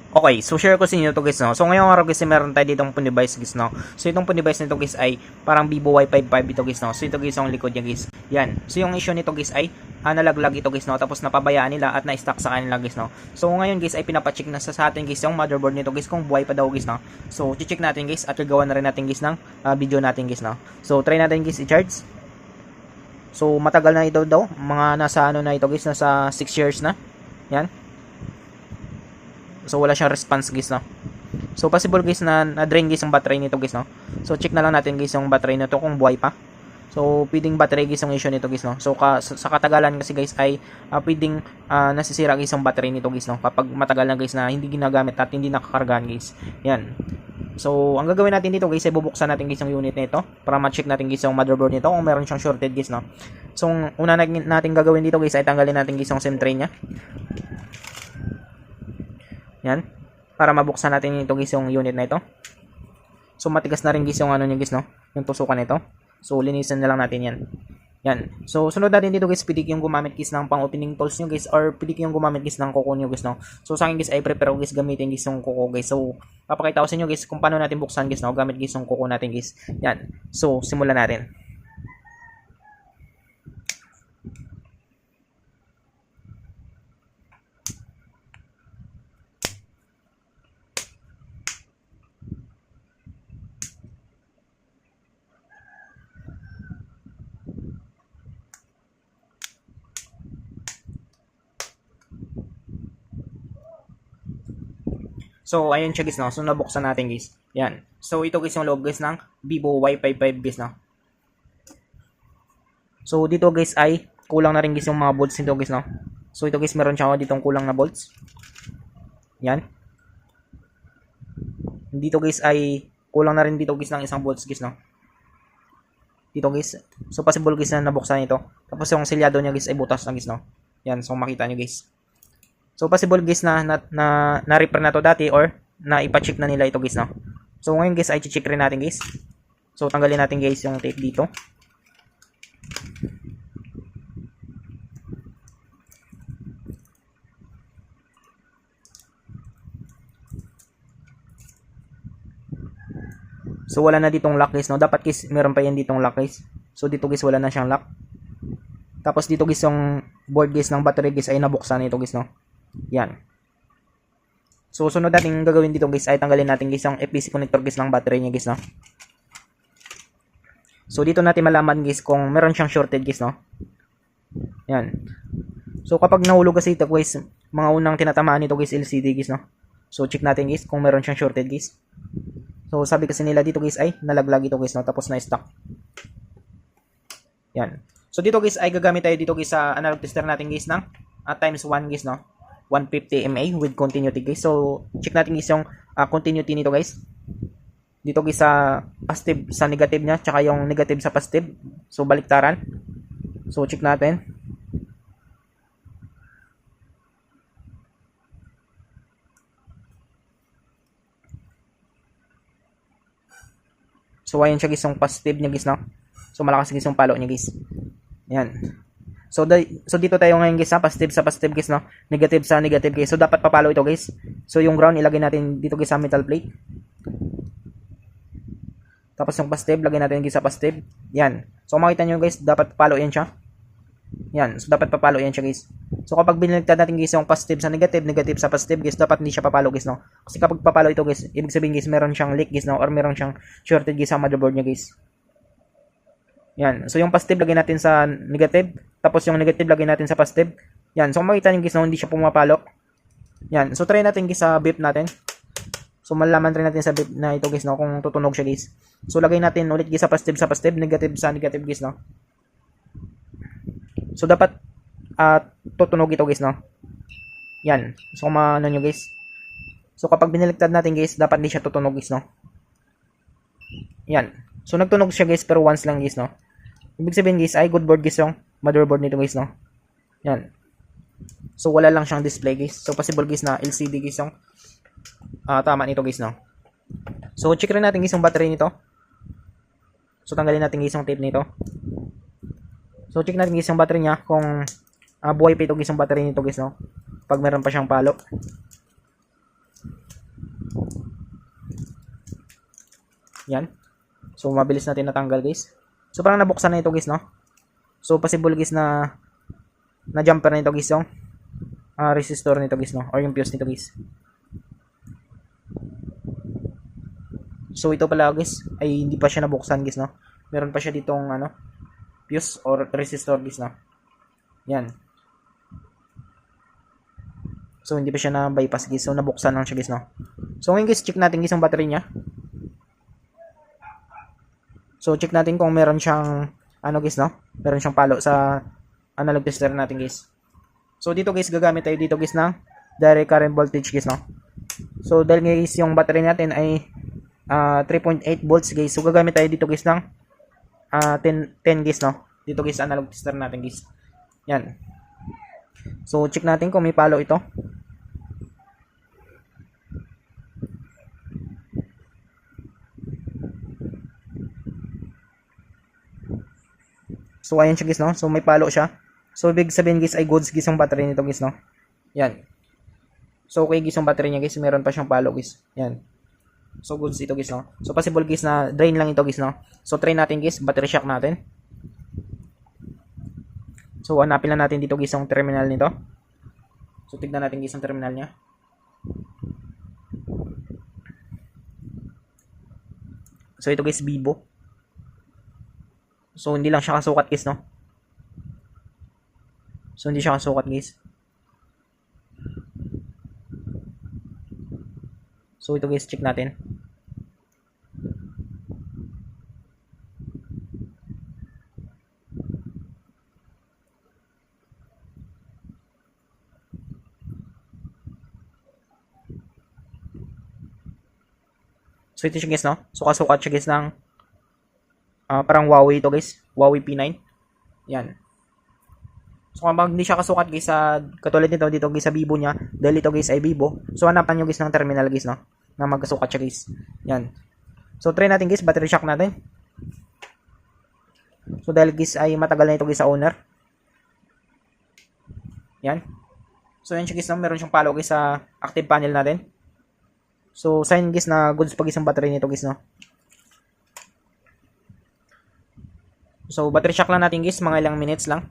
Okay, so share ko sa inyo to guys, no. So ngayong araw guys, meron tayo ditong phone device guys, no. So itong phone device nito guys ay parang Vivo Y55 ito guys, no. So ito guys ang likod niya guys. Yan. So yung issue nito guys ay nalaglag ito guys, no. Tapos napabayaan nila at na-stuck sa kanila guys, no. So ngayon guys ay pinapacheck na sa atin guys yung motherboard nito guys kung buhay pa daw guys, no. So check natin guys at gagawa na rin natin guys ng video natin guys, no. So try natin guys i-charge. So matagal na ito daw, mga nasa ano na ito guys, nasa 6 years na. Yan. So wala siyang response guys, no. So possible guys na drain guys ang battery nito guys, no. So check na lang natin guys yung battery nito kung buhay pa. So pwedeng battery guys ang issue nito guys, no. So sa katagalan kasi guys ay pwedeng nasisira guys ang battery nito guys, no. Kapag matagal na guys na hindi ginagamit at hindi nakakargahan guys. Yan. So ang gagawin natin dito guys ay bubuksan natin guys yung unit nito para ma-check natin guys yung motherboard nito kung meron siyang shorted guys, no. So una natin gagawin dito guys ay tanggalin natin guys yung SIM tray niya. Yan. Para mabuksan natin ito guys yung unit na ito. So matigas na rin guys yung ano niya guys, no. Yung tusukan nito. So linisin na lang natin yan. Yan. So sunod natin dito guys, pwede yung gumamit guys ng pang opening tools nyo guys or pwede yung gumamit guys ng kuko nyo guys, no. So sa akin guys ay prepare guys gamitin guys yung kuko guys. So papakita ko sa inyo guys kung paano natin buksan guys, no. Gamit guys yung kuko natin guys. Yan. So simulan natin. So, ayun siya guys, no. So, nabuksan natin guys. Yan. So, ito guys yung loob guys ng Vivo Y55 guys, no. So, dito guys ay kulang na rin guys yung mga bolts nito guys, no. So, ito guys meron siya ditong kulang na bolts. Yan. Dito guys ay kulang na rin dito guys ng isang bolts guys, no. Dito guys. So, possible guys na nabuksan ito. Tapos yung selyado niya guys ay butas na guys, no. Yan. So, makita nyo guys. So possible guys na repair na to dati or na ipa-check na nila ito guys, no. So ngayon guys ay check rin natin guys. So tanggalin natin guys yung tape dito. So wala na ditong lock guys, no. Dapat guys meron pa yan ditong lock guys. So dito guys wala na siyang lock. Tapos dito guys yung board guys ng battery guys ay nabuksan ito guys, no. Yan. So sunod natin gagawin dito guys ay tanggalin natin guys yung FPC connector guys ng battery niya guys, no. So dito natin malaman guys kung meron siyang shorted guys, no. Yan. So kapag nahulog kasi ito guys, mga unang tinatamaan nito guys LCD guys, no. So check natin guys kung meron siyang shorted guys. So sabi kasi nila dito guys ay nalaglag ito guys, no, tapos na-stuck. Yan. So dito guys ay gagamit tayo dito guys sa analog tester natin guys ng times 1 guys, no. 150 mA with continuity guys. So check natin guys yung continuity nito guys. Dito guys sa positive sa negative niya, tsaka yung negative sa positive. So baliktaran. So check natin. So ayun siya guys yung positive niya guys, no. So malakas guys yung palo niya guys. Yan. So dito tayo ngayon guys sa positive guys, no. Negative sa negative guys. So dapat papalo ito guys. So yung ground ilagay natin dito guys sa metal plate. Tapos yung positive lagay natin guys sa positive. Yan. So makita nyo guys, dapat papalo yan siya. Yan. So dapat papalo yan siya guys. So kapag biniligtad natin guys yung positive sa negative, negative sa positive guys, dapat hindi siya papalo guys, no. Kasi kapag papalo ito guys, ibig sabihin guys meron siyang leak guys, no, or meron siyang shorted guys sa motherboard niya guys. Yan. So yung positive lagay natin sa negative, tapos yung negative lagay natin sa positive. Yan. So makita niyo guys na hindi siya pumapalo. Yan. So try natin guys sa beep natin. So malalaman rin natin sa beep na ito guys, no, kung tutunog siya guys. So lagay natin ulit guys sa positive, negative sa negative guys, no. So dapat tutunog ito guys, no. Yan. So ano nyo guys. So kapag binaliktad natin guys, dapat hindi siya tutunog guys, no. Yan. So nagtunog siya guys pero once lang guys, no. Ibig sabihin guys ay good board guys yung motherboard nito guys, no. Yan. So wala lang siyang display guys. So possible guys na LCD guys yung tama nito guys, no. So check rin natin guys yung battery nito. So tanggalin natin guys yung tape nito. So check natin guys yung battery niya kung buhay pa ito guys yung battery nito guys, no. Pag meron pa siyang palo. Yan. So, mabilis natin natanggal, guys. So, parang nabuksan na ito, guys, no? So, possible, guys, na jumper na ito, guys, yung resistor nito, guys, no? Or yung fuse nito, guys. So, ito pala, guys, ay hindi pa siya nabuksan, guys, no? Meron pa siya ditong, fuse or resistor, guys, no? Yan. So, hindi pa siya na-bypass, guys. So, nabuksan lang siya, guys, no? So, ngayon, guys, check natin, guys, ang battery niya. So, check natin kung meron siyang, guys, no? Meron siyang palo sa analog tester natin, guys. So, dito, guys, gagamit tayo dito, guys, ng direct current voltage, guys, no? So, dahil, guys, yung battery natin ay 3.8 volts, guys. So, gagamit tayo dito, guys, ng 10, guys, no? Dito, guys, analog tester natin, guys. Yan. So, check natin kung may palo ito. So, ayan siya, guys, no? So, may palo siya. So, ibig sabihin, guys, ay goods, guys, yung battery nito, guys, no? Yan. So, okay, guys, yung battery niya, guys. Meron pa siyang palo, guys. Yan. So, goods ito, guys, no? So, possible, guys, na drain lang ito, guys, no? So, try natin, guys, battery shock natin. So, hanapin lang natin dito, guys, yung terminal nito. So, tignan natin, guys, yung terminal niya. So, ito, guys, Vivo. So, hindi lang siya kasukat, guys, no? So, hindi siya kasukat, guys. So, ito, guys, check natin. So, ito siya, guys, no? So, kasukat siya, guys, ng parang Huawei ito, guys. Huawei P9. Yan. So, kapag hindi siya kasukat, guys, katulad nito, dito, guys, sa Vivo niya, dahil ito, guys, ay Vivo. So, hanapan nyo, guys, ng terminal, guys, no? Na magkasukat siya, guys. Yan. So, try natin, guys, battery shock natin. So, dahil, guys, ay matagal na ito, guys, sa owner. Yan. So, yan siya, guys, no? Meron siyang palo, guys, sa active panel natin. So, sign, guys, na goods pa, guys, ang battery nito, guys, no? So, battery shock lang natin, guys. Mga ilang minutes lang.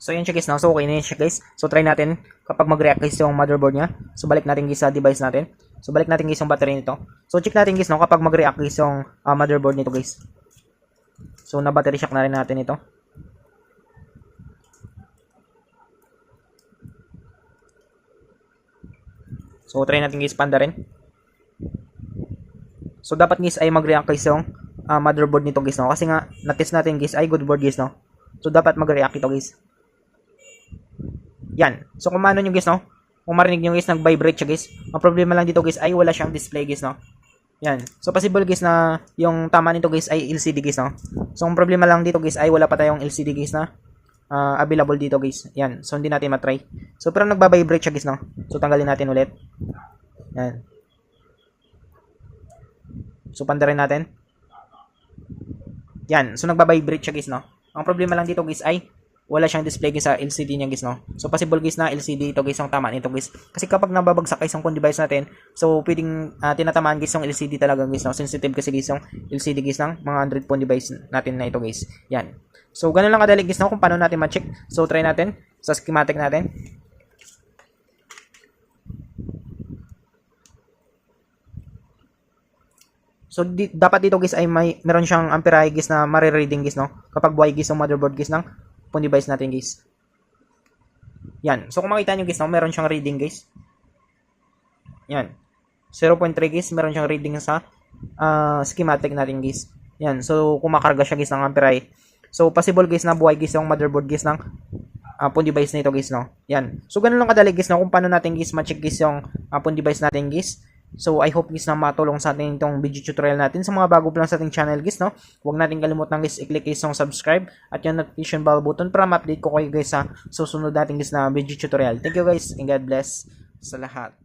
So, yun siya, guys, no? So, okay na yun siya, guys. So, try natin kapag mag-react, guys, yung motherboard niya. So, balik natin, guys, sa device natin. So, balik natin, guys, yung battery nito. So, check natin, guys, no? Kapag mag-react, guys, yung motherboard nito, guys. So, na-battery shock na rin natin ito. So, try natin, guys, panda rin. So, dapat, guys, ay mag-react, guys, yung motherboard nito, guys, no? Kasi nga, na-test natin, guys, ay good board, guys, no? So, dapat mag-react ito, guys. Yan. So, kung ano nyo, guys, no? Kung marinig nyo, guys, nag-vibrate siya, guys. Ang problema lang dito, guys, ay wala siyang display, guys, no? Yan. So, possible, guys, na yung tama nito, guys, ay LCD, guys, no? So, ang problema lang dito, guys, ay wala pa tayong LCD, guys, na available dito, guys. Yan. So, hindi natin matry. So, pero nagba-vibrate siya, guys, no? So, tanggalin natin ulit. Yan. So, panda rin natin. Yan. So, nagba-vibrate siya, guys, no? Ang problema lang dito, guys, ay wala siyang display, guys, sa LCD niya, guys, no? So, possible, guys, na LCD ito, guys, ang tama nito, guys. Kasi kapag nababagsak, guys, ang phone device natin, so, pwedeng tinatamaan, guys, yung LCD talaga, guys, no? Sensitive kasi, guys, yung LCD, guys, ng mga Android phone device natin na ito, guys. Yan. So, ganun lang kadali, guys, no? Kung paano natin ma-check. So, try natin sa schematic natin. So, dapat dito, guys, ay meron siyang amperahe, guys, na mare-reading, guys, no? Kapag buhay, guys, yung motherboard, guys, ng phone device natin, guys. Yan. So, kung makita nyo, guys, no? Meron siyang reading, guys. Yan. 0.3, guys. Meron siyang reading sa schematic natin, guys. Yan. So, kumakarga siya guys ng Ampere. So, possible guys na buhay guys yung motherboard guys ng phone device nito guys, no. Yan. So, ganun lang kadali guys, no, kung paano natin guys ma-check guys yung phone device natin guys. So, I hope guys na matulong sa atin itong video tutorial natin. Sa mga bago pa lang sa ating channel guys, no, huwag natin kalimutan guys i-click guys yung subscribe at yung notification bell button para ma-update ko kayo guys sa susunod natin guys na video tutorial. Thank you guys and God bless sa lahat.